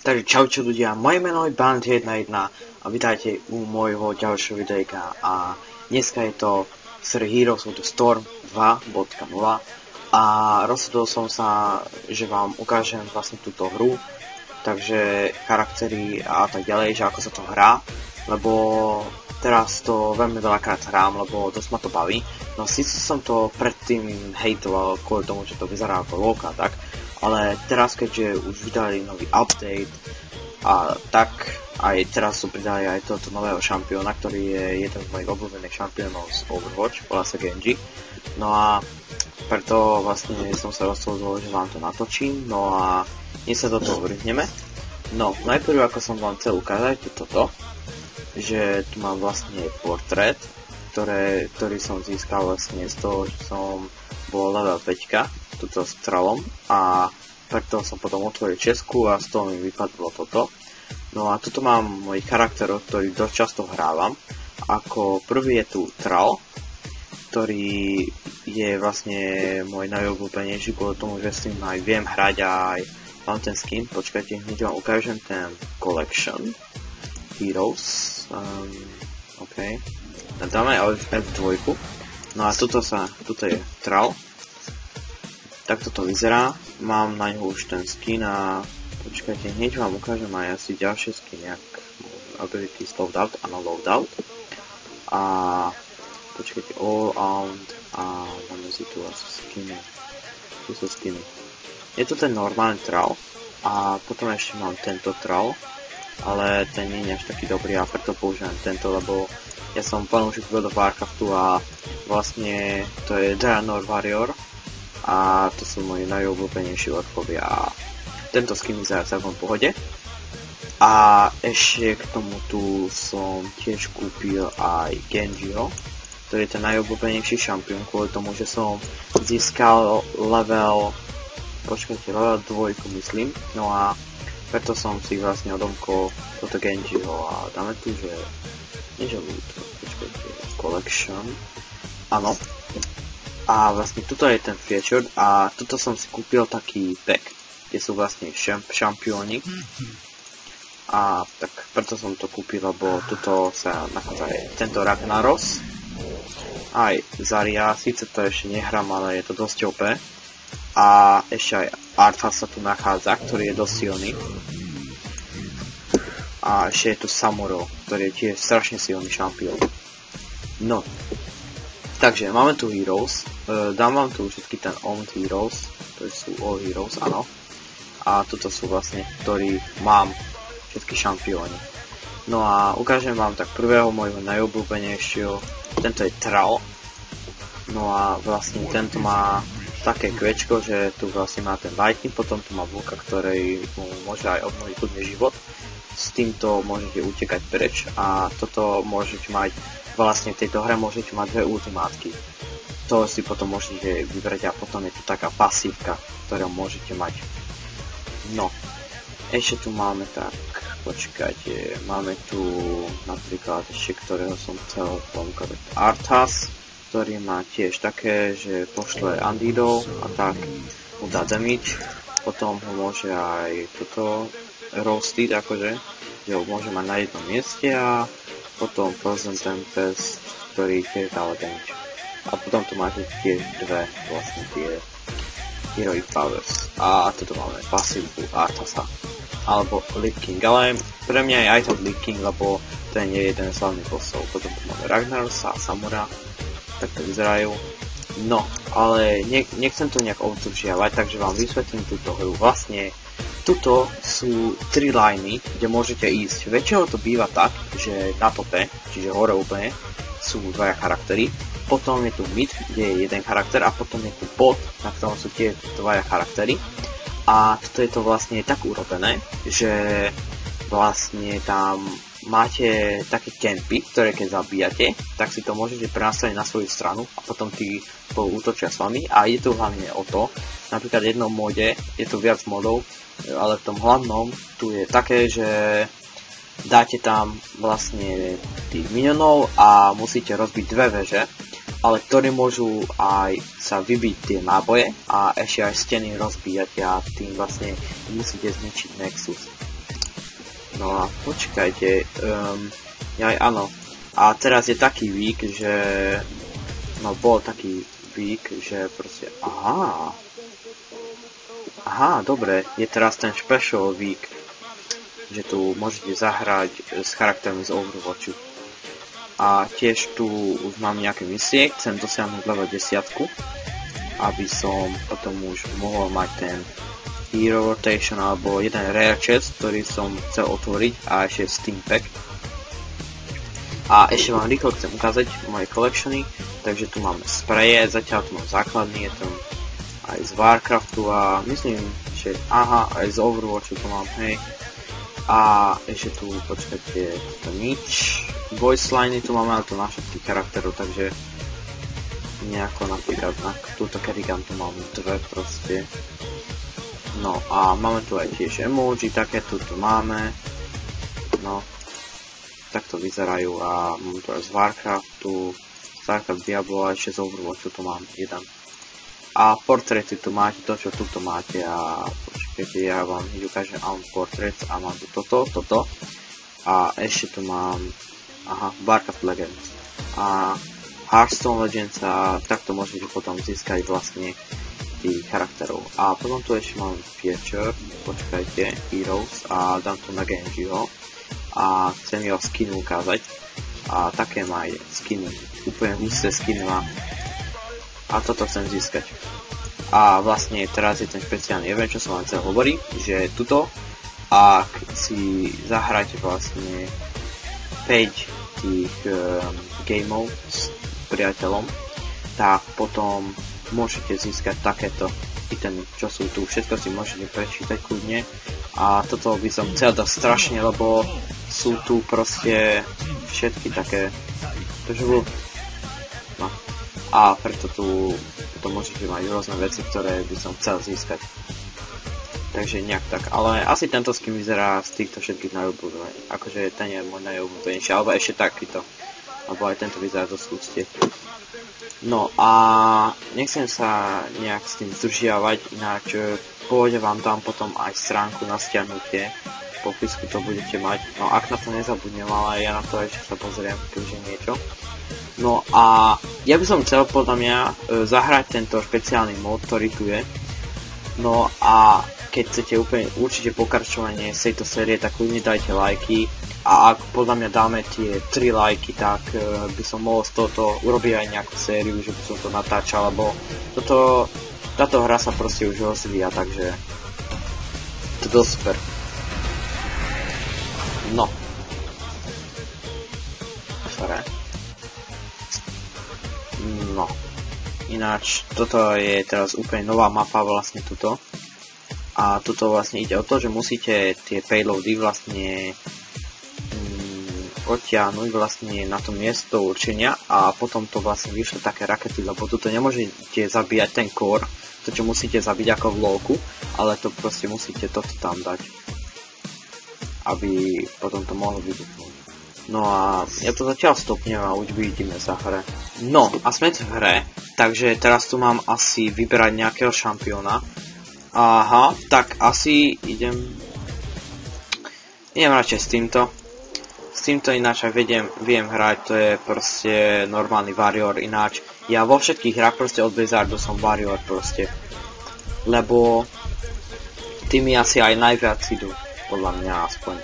Takže čaute ľudia, moje meno je Band111 a vítajte u môjho ďalšieho videjka a dneska je to série Heroes of the Storm 2.0 a rozhodol som sa, že vám ukážem vlastne túto hru, takže charaktery a tak ďalej, že ako sa to hrá, lebo teraz to veľmi veľakrát hrám, lebo dosť ma to baví. No síce som to predtým hejtoval kvôli tomu, že to vyzerá ako LoLka tak, ale teraz keďže už vydali nový update a tak aj teraz sú pridali aj tohto nového šampióna, ktorý je jeden z mojich obľúbených šampiónov z Overwatch, volá sa Genji. No a preto vlastne som sa rozhodol, že vám to natočím, no a dnes sa do toho vrhneme. No, najprv ako som vám chcel ukázať je toto, že tu mám vlastne portrét, ktorý som získal vlastne z toho, že som bol level 5 túto strelom a preto som potom otvoril česku a z toho mi vypadlo toto. No a tuto mám mojich charakterov, ktorý dosť často hrávam. Ako prvý je tu Thrall, ktorý je vlastne môj najobľúbenejší kvôli tomu, že s tým aj viem hrať aj mám ten skin. Počkajte, hneď vám ukážem ten Collection Heroes. OK. Dáme F2. No a tuto je Thrall. Takto to vyzerá, mám na ňu už ten skin a počkajte, hneď vám ukážem aj asi ďalšie skiny, jak abilities loadout, áno loadout a počkajte all out a máme si tu asi skiny, tu sú skiny. Je to ten normálny Thrall a potom ešte mám tento Thrall, ale ten nie je až taký dobrý a preto používam tento, lebo ja som fanúšik World of Warcraftu a vlastne to je Draenor Warrior a to sú moji najobľúbenejší orkovia a tento skin vyzerá celkom v pohode. A ešte k tomu tu som tiež kúpil aj Genjiho, ktorý je ten najobľúbenejší šampión kvôli tomu, že som získal level 2 myslím, no a preto som si vlastne odomkol toto Genjiho a dáme tu, že nie že loot, počkajte, collection, áno. A vlastne tuto je ten feature a tuto som si kúpil taký pack, kde sú vlastne šampióni. A tak preto som to kúpil, lebo tuto sa nachádza aj tento Ragnaros. Aj Zarya, síce to ešte nehrám, ale je to dosť OP. A ešte aj Arthas sa tu nachádza, ktorý je dosť silný. A ešte je tu Samuro, ktorý je tiež strašne silný šampión. No. Takže máme tu Heroes, dám vám tu všetky ten Owned Heroes, to sú All Heroes, áno. A toto sú vlastne, ktorí mám všetky šampióny. No a ukážem vám tak prvého môjho najobľúbenejšieho, tento je Thrall. No a vlastne tento má také kvečko, že tu vlastne má ten lightning, potom tu má vlka, ktorý mu môže aj obnoviť kľudne život. S týmto môžete utekať preč a toto môžete mať vlastne v tejto hre môžete mať dve ultimátky. To si potom môžete vybrať a potom je tu taká pasívka, ktorú môžete mať. No, ešte tu máme tak, počkajte, máme tu napríklad ešte, ktorého som chcel ponúkať Arthas, ktorý má tiež také, že pošle Undeadov a tak mu dá damage. Potom ho môže aj toto roastiť, akože, že ho môže mať na jednom mieste a potom Frozen Tempest, ktorý tiež dáva damage. A potom tu máte tiež dve vlastne tie Heroic Powers. A toto máme pasívku Arthasa. Alebo Lich King, ale pre mňa je aj to Lich King, lebo ten je jeden z hlavných bossov. Potom tu máme Ragnarosa a Samura. Tak to vyzerajú. No, ale nechcem to nejak ovzdržiavať, takže vám vysvetlím túto hru. Vlastne tuto sú 3 liney, kde môžete ísť. Väčšinou to býva tak, že na tope, čiže hore úplne, sú dvaja charaktery. Potom je tu mid, kde je jeden charakter a potom je tu bot, na ktorom sú tie dvaja charaktery. A toto je to vlastne tak urobené, že vlastne tam máte také campy, ktoré keď zabíjate, tak si to môžete prenastaviť na svoju stranu a potom tí spolu útočia s vami a ide tu hlavne o to, napríklad v jednom móde, je tu viac modov, ale v tom hlavnom tu je také, že dáte tam vlastne tých minionov a musíte rozbiť dve veže, ale ktoré môžu aj sa vybiť tie náboje a ešte aj steny rozbíjať a tým vlastne musíte zničiť Nexus. No a počkajte, aj áno. A teraz je taký week, že... No bol taký week, že proste... Aha, dobre, je teraz ten special week, že tu môžete zahrať s charaktermi z Overwatchu. A tiež tu už mám nejaké misie, chcem dosiahnuť level 10, aby som potom už mohol mať ten Hero Rotation alebo jeden Rare Chest, ktorý som chcel otvoriť, a ešte Steam Pack. A ešte vám rýchlo chcem ukázať moje collectiony, takže tu máme spreje, zatiaľ tu mám základný, je tam aj z Warcraftu a myslím, že aj z Overwatchu to mám, hej. A ešte tu, počkajte, to nič. Voice liney tu máme, ale to na všetkých charakterov, takže nejako napríklad na túto Kerrigan tu mám dve proste. No a máme tu aj tiež emoji, také tu máme. No, takto vyzerajú a mám tu aj z Warcraftu, Starcraft Diablo a ešte z Overwatchu tu mám jeden. A portréty tu máte, to čo tuto máte a počkajte, ja vám ukážem portrait a mám tu toto. A ešte tu mám, Warcraft Legends a Hearthstone Legends a takto môžete potom získať vlastne tých charakterov. A potom tu ešte mám feature, počkajte, Heroes a dám tu na Genjiho a chcem jeho skinu ukázať. A také má aj skiny, úplne husté skiny má. A toto chcem získať. A vlastne teraz je ten špeciálny event, čo som vám chcel hovoriť, že tuto, ak si zahráte vlastne 5 tých gameov s priateľom, tak potom môžete získať takéto itemy, čo sú tu. Všetko si môžete prečítať kľudne. A toto by som chcel dať strašne, lebo sú tu proste všetky také, no. A preto tu môžete mať rôzne veci, ktoré by som chcel získať. Takže nejak tak, ale asi tento skin vyzerá z týchto všetkých najobľúbenejších. Akože ten je môj najobľúbenejší, alebo ešte takýto. Alebo aj tento vyzerá dosť úcte. No a nechcem sa nejak s tým zdržiavať, ináč pôjde vám tam potom aj stránku na stiahnutie. V popisku to budete mať. No ak na to nezabudnem, ale ja na to ešte sa pozriem, keďže niečo. No a ja by som chcel podľa mňa zahrať tento špeciálny mod, ktorý tu je. No a keď chcete úplne určite pokračovanie z tejto série, tak ľudne dajte lajky. A ak podľa mňa dáme tie 3 lajky, tak by som mohol z tohoto urobiť aj nejakú sériu, že by som to natáčal, lebo táto hra sa proste už rozvíja, takže to je dosť super. No. Sorry. No, ináč, toto je teraz úplne nová mapa vlastne tuto. A tuto vlastne ide o to, že musíte tie payloady vlastne odtiahnuť vlastne na to miesto určenia a potom to vlastne vyšle také rakety, lebo tuto nemôžete zabíjať ten core, to čo musíte zabiť ako v LoLku, ale to proste musíte toto tam dať, aby potom to mohlo vybuchnúť. No a ja to zatiaľ stopnem a už vidíme sa hre. No a sme v hre, takže teraz tu mám asi vyberať nejakého šampióna. Aha, tak asi idem radšej s týmto. S týmto ináč aj viem hrať, to je proste normálny warrior ináč. Ja vo všetkých hrách proste od Blizzardu som warrior proste. Lebo tí mi asi aj najviac idú, podľa mňa aspoň.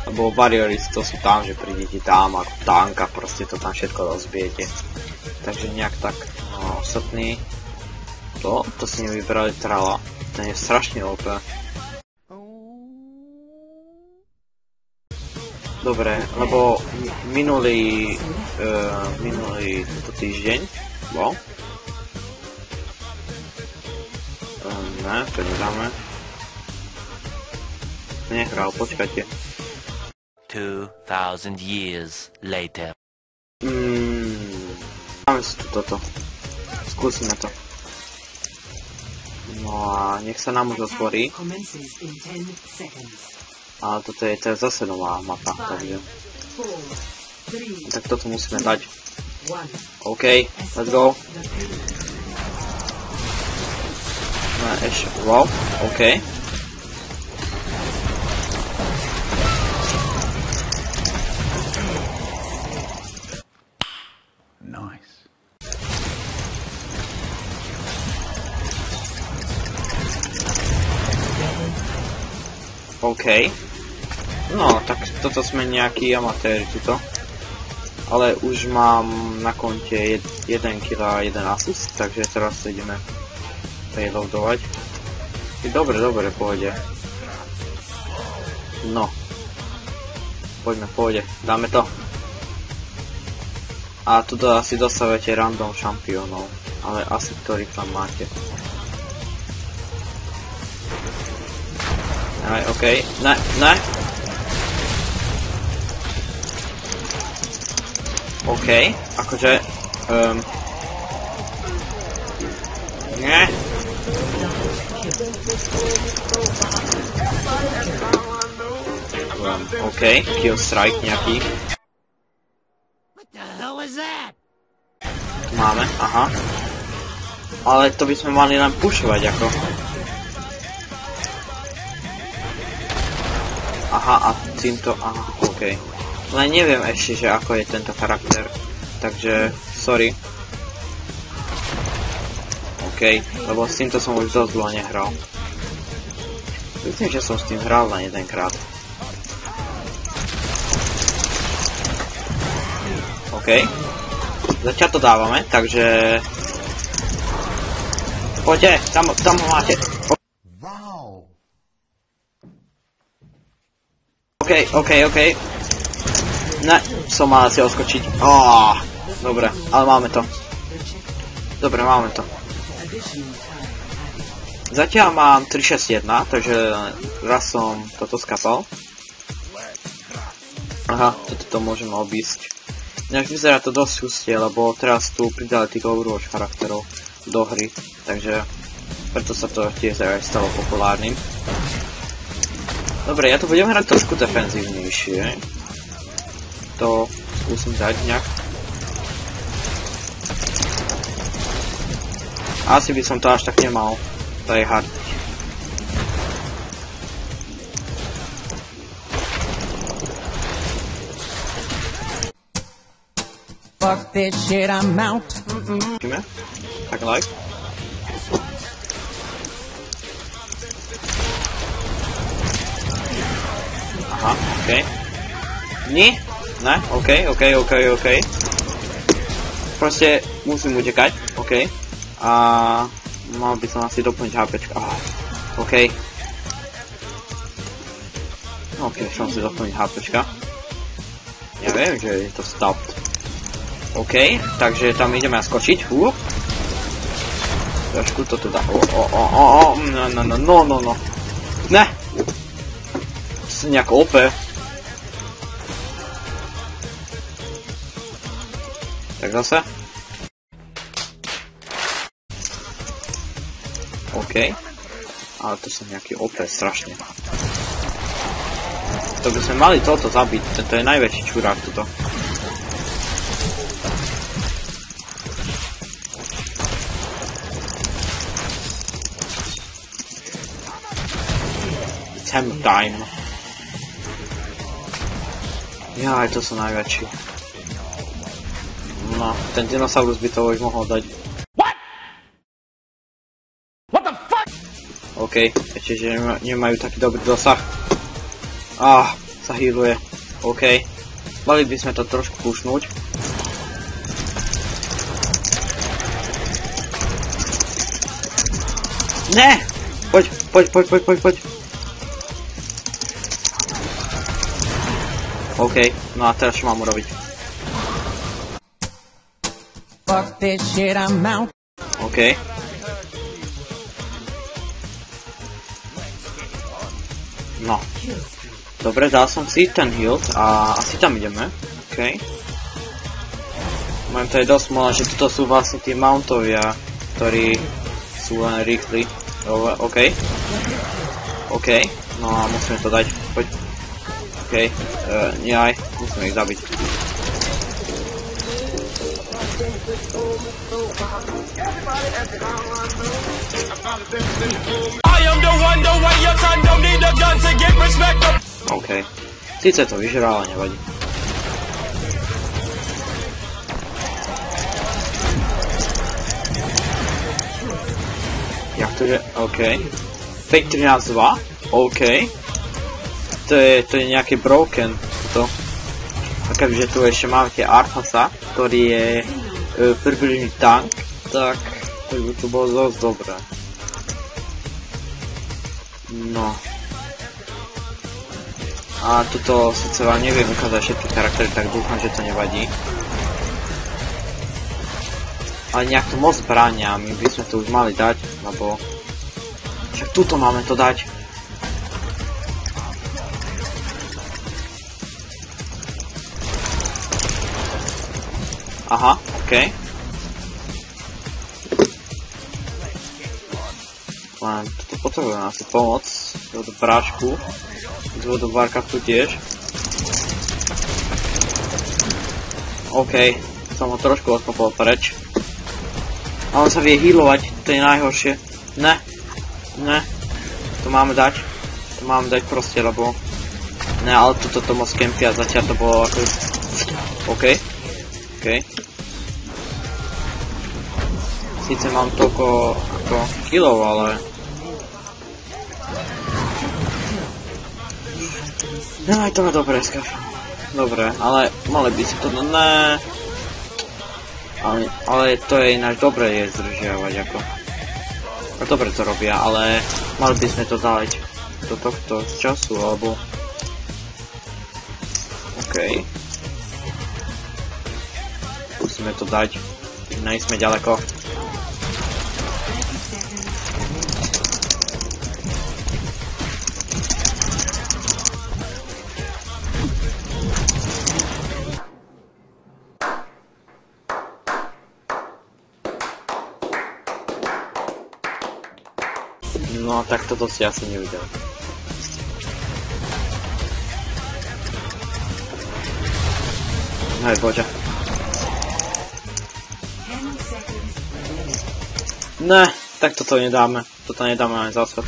Lebo warriors to sú tam, že prídete tam ako tanka, proste to tam všetko rozbijete. Takže nejak tak, no ostatný. To si nevybrali Trala. Ten je strašne OP. Dobre, lebo minulý týždeň, ne, to nedáme. Nehral, počkajte. 2000 years later. Máme si tu toto. Skúsime to. No a nech sa nám už otvorí. Ale toto je teraz zase nová mapa, takže. Tak toto musíme dať. OK, let's go. No ešte, wow, OK. OK. No, tak toto sme nejakí amatéri tuto. Ale už mám na konte 1 kill a 1 assist, takže teraz sa ideme reloadovať. Dobre, pohode. No. Poďme, pohode, dáme to. A tuto asi dostávate random šampiónov, ale asi ktorých tam máte. Aj, OK, ne. OK, akože... Nie. OK, kill strike nejaký. Tu máme, aha. Ale to by sme mali len pušovať ako. Aha, a týmto, aha, OK. Len neviem ešte, že ako je tento charakter, takže sorry. OK, lebo s týmto som už dosť dlho nehral. Myslím, že som s tým hral len jedenkrát. OK. Zatiaľ to dávame, takže... Poďte, tam ho máte. OK. Ne, som mal asi odskočiť. Dobre, ale máme to. Dobre, máme to. Zatiaľ mám 361, takže raz som toto skapal. Aha, toto môžeme obísť. Ináč vyzerá to dosť hustie, lebo teraz tu pridali tých Overwatch charakterov do hry, takže preto sa to tiež aj stalo populárnym. Dobre, ja tu budem hrať trošku defenzívnejšie. To skúsim dať nejak. Asi by som to až tak nemal tryhard. Fuck this shit, I'm out. Tak like. Aha, OK. Nie? Ne? OK. Proste musím utekať, OK. A mal by som asi doplniť HPčka. OK. OK, som si doplniť HPčka. Ja viem, že je to stopped. OK, takže tam ideme skočiť. Trošku to dá. No. Ne! To si nejak OP. Tak zase. OK. Ale to sú nejaký OP strašne. To by sme mali toto zabiť. Tento je najväčší čurák tuto. Time. Jaj, to sú najväčší. No, ten dinosaurus by to už mohol dať. What the fuck? OK, ešte, že nemajú taký dobrý dosah. Sa healuje. OK. Mali by sme to trošku pušnúť. Ne! Poď. OK, no a teraz čo mám urobiť? Fuck this shit, I'm out. OK. No. Dobre, dal som si ten heal a asi tam ideme. OK. Mám to je dosť mola, že toto sú vlastne tí mountovia, ktorí sú len rýchli. OK. No a musíme to dať. Poď. OK, nie, musíme ich zabiť. OK, síce to vyžral, ale nevadí. Jak to je? OK. 5-13-2, OK. to je nejaký broken to. A keďže tu ešte máme tie Arthasa, ktorý je približný tank, tak to by to bolo dosť dobré. No. A tuto síce vám neviem ukázať všetky charaktery, tak dúfam, že to nevadí. Ale nejak to moc bráňa, my by sme to už mali dať, lebo však tuto máme to dať. Aha, okej. Len toto potrebujem asi pomoc, do prášku, do Warcraftu tiež. OK, som ho trošku odkopol preč. A on sa vie healovať, to je najhoršie. Ne, to máme dať proste, lebo... Ne, ale toto to moc kempia, zatiaľ to bolo ako... OK. Sice mám toľko ako killov, ale... Nemaj to dobre, skafa. Dobre, ale mali by si to... Ne. Ale to je ináč dobre je zdržiavať ako. A dobre to robia, ale mali by sme to dať do tohto času, alebo... OK. Musíme to dať. Nejsme ďaleko. No, tak toto si asi nevidel. Hej, bože. Ne, tak toto nedáme. Toto nedáme aj zase.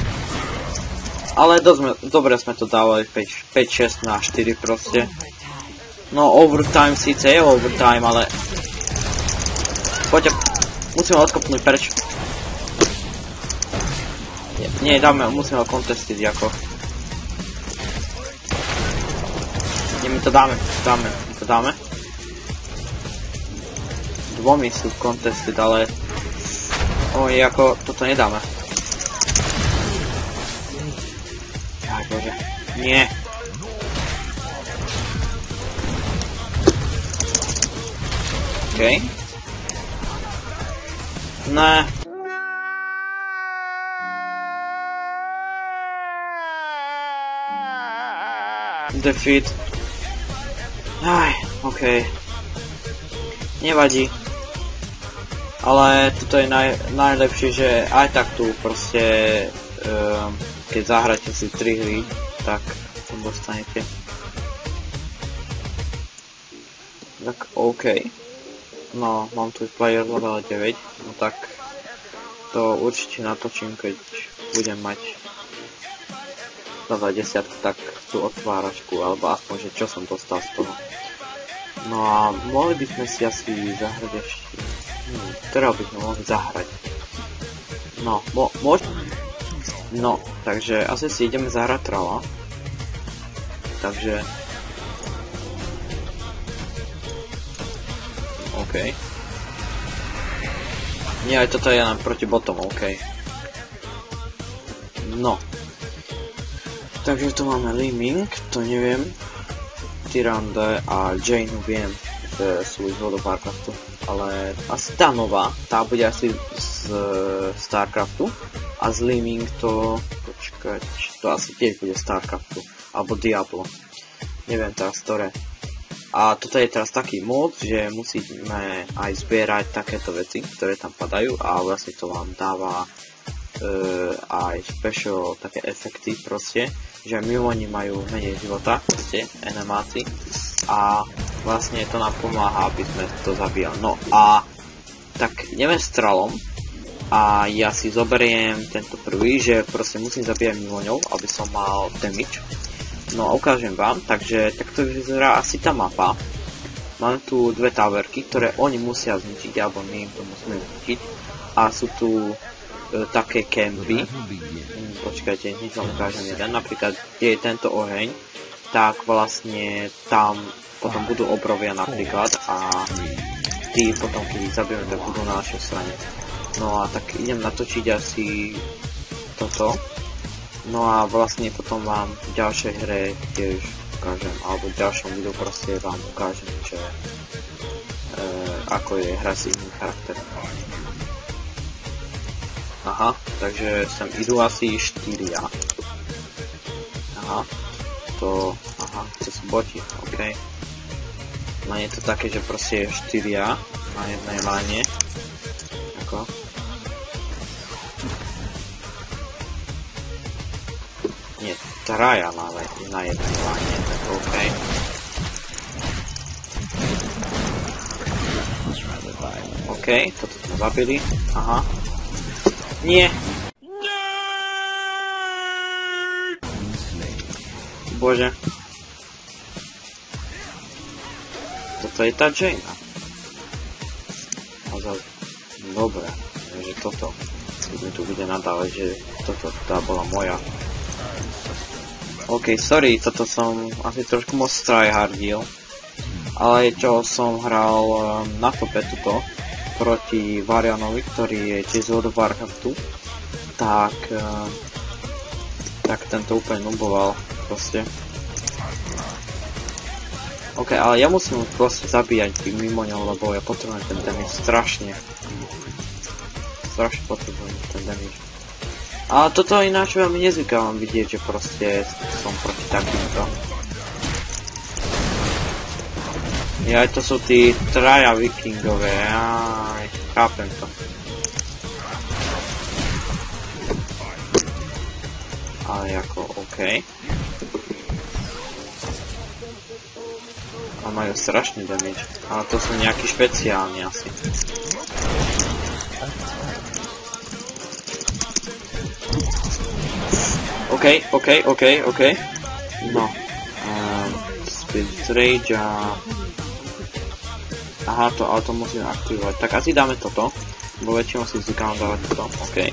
Ale dobre sme to dávali 5-6 na 4 proste. No, overtime síce je overtime, ale... Poďte, musíme odkopnúť preč. Nie, musíme ho contestiť ako. Nie, my to dáme. Dvomi sú contested, ale... Oj, ako, toto nedáme. Aj bože. Nie. OK. Ne. Defeat. Aj, OK. Nevadí. Ale toto je najlepšie, že aj tak tu proste, keď zahráte si 3 hry, tak to dostanete. Tak OK. No, mám tu player level 9, no tak to určite natočím, keď budem mať level 10, tak tú otváračku, alebo aspoň, že čo som dostal z toho. No a mohli by sme si asi zahrať ešte. Ktorého by sme mohli zahrať? No, no, takže asi si ideme zahrať Trala. Takže... OK. Nie, aj toto je len proti botom, OK. No. Takže tu máme Li Ming, to neviem. Tyrande a Jane viem, že sú z World of Warcraftu. Ale asi tá nová, tá bude asi z Starcraftu. A z Li Ming to... Počkať, to asi tiež bude Starcraftu. Alebo Diablo. Neviem teraz ktoré. A toto je teraz taký mod, že musíme aj zbierať takéto veci, ktoré tam padajú. A vlastne to vám dáva aj special také efekty proste. Že mimoni majú menej života, proste, animáci. A vlastne to nám pomáha, aby sme to zabíjali. No a tak ideme s Tralom a ja si zoberiem tento prvý, že proste musím zabíjať mimoňov, aby som mal damage. No a ukážem vám, takže takto vyzerá asi tá mapa. Máme tu dve taverky, ktoré oni musia zničiť, alebo my im to musíme zničiť. A sú tu také kempy. Počkajte, hneď vám ukážem jeden. Napríklad, kde je tento oheň, tak vlastne tam potom budú obrovia napríklad a tí potom, keď ich zabijeme, tak budú na našej strane. No a tak idem natočiť asi toto. No a vlastne potom vám v ďalšej hre tiež ukážem, alebo v ďalšom videu proste vám ukážem, že ako je hra s iným charakterom. Aha, takže sem idú asi 4. Aha, chce sú boti, ok. No je to také, že proste 4 na jednej láne. Ako? Nie, 3 na jednej láne, tak ok. Ok, toto sme zabili, aha. Nie! Bože. Toto je tá Jaina. Dobre, že toto. Keď tu bude nadávať, že toto tá bola moja. Ok, sorry, toto som asi trošku moc tryhardil. Ale čo som hral na tope tuto proti Varianovi, ktorý je tiež od Warcraftu, tak tento úplne nuboval proste. Ok, ale ja musím proste zabíjať tých mimoňov, lebo ja potrebujem ten damage strašne. Strašne potrebujem ten damage. A toto ináč veľmi nezvykám vidieť, že proste som proti takýmto. Ja, to sú tí 3 vikingové, aj, chápem to. Ale ako, ok. A majú strašný damage, ale to sú nejaký špeciálni asi. Ok. No. Speed Rage a... Aha, ale to musíme aktivovať. Tak asi dáme toto, bo väčšinou si zvykám dávať toto, ok.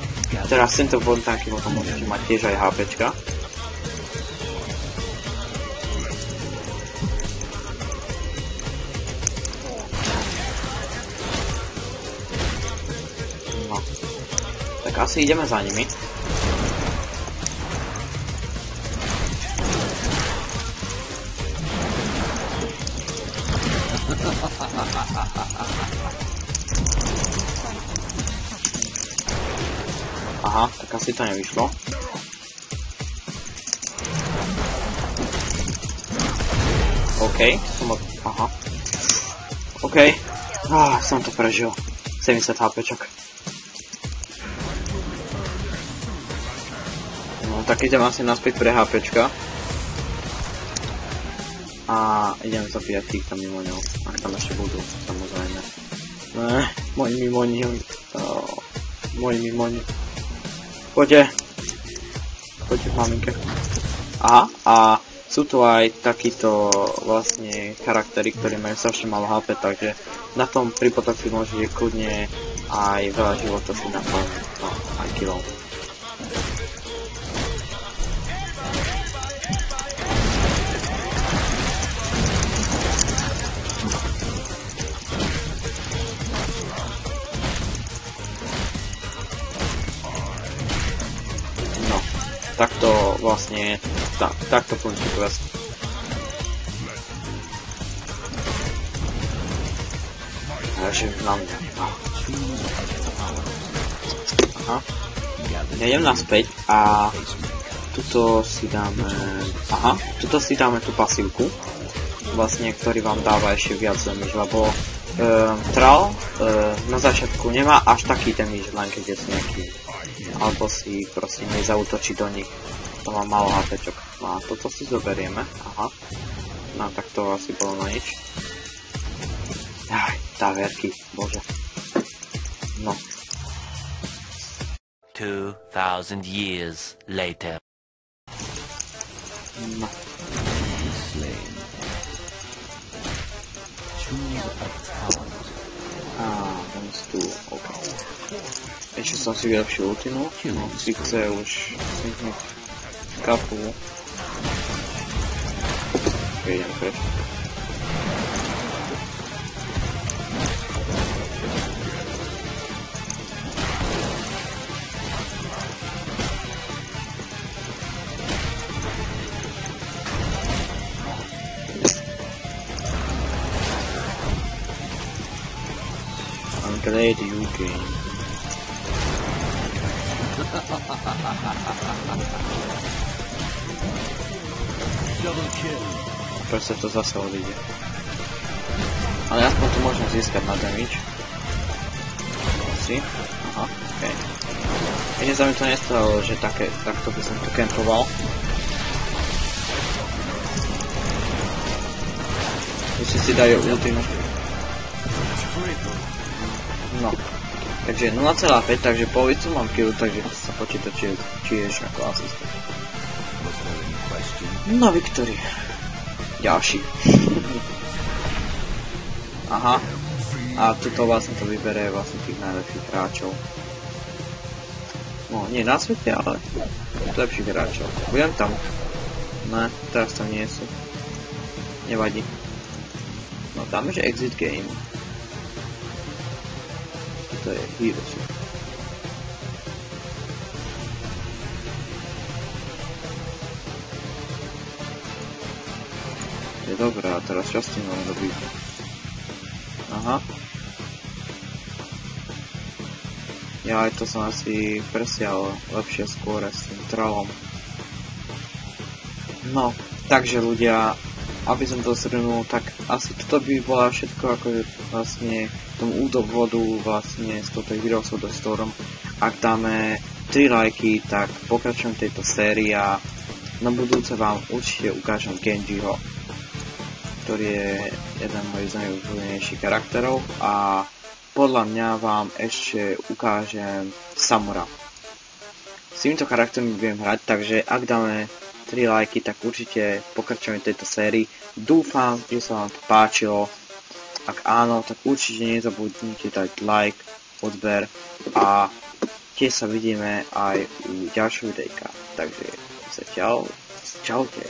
Teraz tento bontanky potom môžete mať tiež aj HPčka. No. Tak asi ideme za nimi. Aha, tak asi to nevyšlo. OK, aha. OK, som to prežil. 70 HPčok. No, tak idem asi naspäť pre HPčka. A idem zabíjať týchto mimoňov, ak tam ešte budú, samozrejme. Moji mimoňi. Poďte, maminke. Aha, a sú tu aj takíto vlastne charaktery, ktorí majú strašne malo HP, takže na tom pri potoku môžete kľudne aj veľa životov si naplniť, no, aj kilov. Takto vlastne, takto plní quest. Takže na mňa. Aha. Ja idem naspäť a tuto si dáme, tuto si dáme tú pasívku, vlastne, ktorý vám dáva ešte viac damage, lebo Thrall na začiatku nemá až taký damage, len keď je nejaký. Alebo si proste nezautočí do nich. To má málo HPčok. No a toto si zoberieme. Aha. No tak to asi bolo na nič. Aj, tá verky, bože. No. 2000 years later. No. Ten tu, ok. Ešte som si vylepšil ultinu, no síce už som hneď kapu. Idem preč. I'm glad you came. Double kill. Proste to zase odíde. Ale aspoň tu môžem získať na damage. Si? Aha, okej. Ešte sa mi to nestalo, že takto by som tu campoval. Ešte si dajú ultinu. No. Takže 0,5, takže polovicu mám kill, takže sa počíta tiež ako asistent. No, Victory. Ďalší. Aha. A tuto vlastne to vybere vlastne tých najlepších hráčov. No, nie na svete, ale lepších hráčov. Budem tam. Ne, teraz tam nie sú. Nevadí. No, dáme, že exit game. To je Heroes. Je dobré, a teraz častým mám dobiť. Aha. Ja aj to som asi presial lepšie skôr s tým trollom. No, takže ľudia, aby som to zhrnul, tak asi toto by bola všetko ako vlastne tomu úvodu vlastne z toto Heroes of the Storm. Ak dáme 3 lajky, tak pokračujem tejto sérii a na budúce vám určite ukážem Genjiho, ktorý je jeden z mojich najobľúbenejších charakterov, a podľa mňa vám ešte ukážem Samura. S týmto charakterom budem hrať, takže ak dáme 3 lajky, tak určite pokračujeme tejto sérii. Dúfam, že sa vám to páčilo. Ak áno, tak určite nezabudnite dať like, odber a tiež sa vidíme aj u ďalšieho videjka. Takže sa čaute.